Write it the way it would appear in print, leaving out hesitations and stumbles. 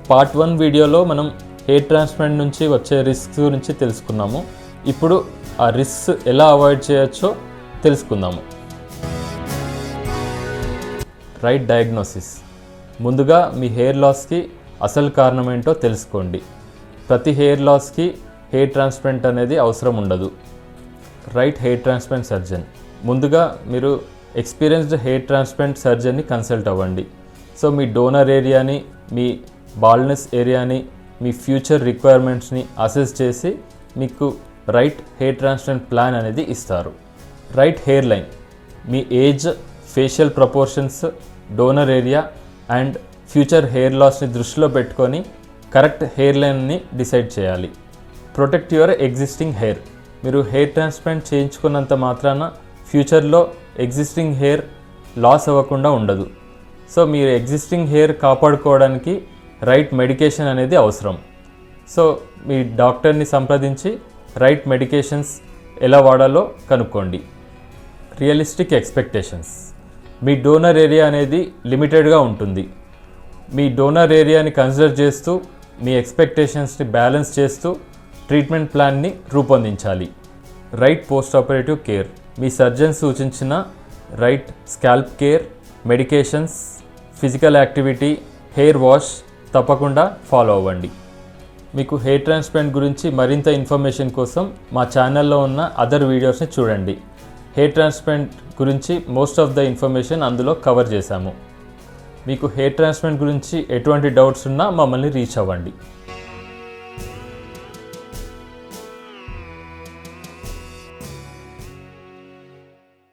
Part 1 వీడియోలో మనం hair transplant నుంచి వచ్చే రిస్క్స్ గురించి తెలుసుకున్నాము. ఇప్పుడు ఆ రిస్క్స్ ఎలా అవాయిడ్ చేయొచ్చో తెలుసుకుందాము. Right diagnosis. ముందుగా మీ హెయిర్ లాస్కి అసలు కారణం ఏంటో తెలుసుకోండి. ప్రతి హెయిర్ లాస్కి హెయిర్ ట్రాన్స్ప్లాంట్ అనేది అవసరం ఉండదు. Right hair transplant surgeon. ముందుగా మీరు ఎక్స్పీరియన్స్డ్ హెయిర్ ట్రాన్స్ప్లాంట్ సర్జన్ని కన్సల్ట్ అవ్వండి. సో మీ డోనర్ ఏరియాని, మీ బాల్నెస్ ఏరియాని, మీ ఫ్యూచర్ రిక్వైర్మెంట్స్ని అసెస్ చేసి మీకు రైట్ హెయిర్ ట్రాన్స్ప్లాంట్ ప్లాన్ అనేది ఇస్తారు. Right hairline. మీ age, facial proportions, donor area and future hair లాస్ని దృష్టిలో పెట్టుకొని కరెక్ట్ హెయిర్ లైన్ని డిసైడ్ చేయాలి. Protect your existing hair. మీరు హెయిర్ ట్రాన్స్ప్లాంట్ చేయించుకున్నంత మాత్రాన ఫ్యూచర్లో ఎగ్జిస్టింగ్ హెయిర్ లాస్ అవ్వకుండా ఉండదు. సో మీరు ఎగ్జిస్టింగ్ హెయిర్ కాపాడుకోవడానికి రైట్ మెడికేషన్ అనేది అవసరం. సో మీ డాక్టర్ని సంప్రదించి రైట్ మెడికేషన్స్ ఎలా వాడాలో కనుక్కోండి. Realistic expectations. మీ డోనర్ ఏరియా అనేది లిమిటెడ్గా ఉంటుంది. మీ డోనర్ ఏరియాని కన్సిడర్ చేస్తూ మీ ఎక్స్పెక్టేషన్స్ని బ్యాలెన్స్ చేస్తూ ట్రీట్మెంట్ ప్లాన్ని రూపొందించాలి. Right post operative care. మీ సర్జన్ సూచించిన right scalp care, medications, physical activity, hair wash తప్పకుండా ఫాలో అవ్వండి. మీకు హెయిర్ ట్రాన్స్ప్లాంట్ గురించి మరింత ఇన్ఫర్మేషన్ కోసం మా ఛానల్లో ఉన్న అదర్ వీడియోస్ని చూడండి. హెయిర్ ట్రాన్స్ప్లాంట్ గురించి మోస్ట్ ఆఫ్ ద ఇన్ఫర్మేషన్ అందులో కవర్ చేశాము. మీకు హెయిర్ ట్రాన్స్ప్లాంట్ గురించి ఎటువంటి డౌట్స్ ఉన్నా మమ్మల్ని రీచ్ అవ్వండి.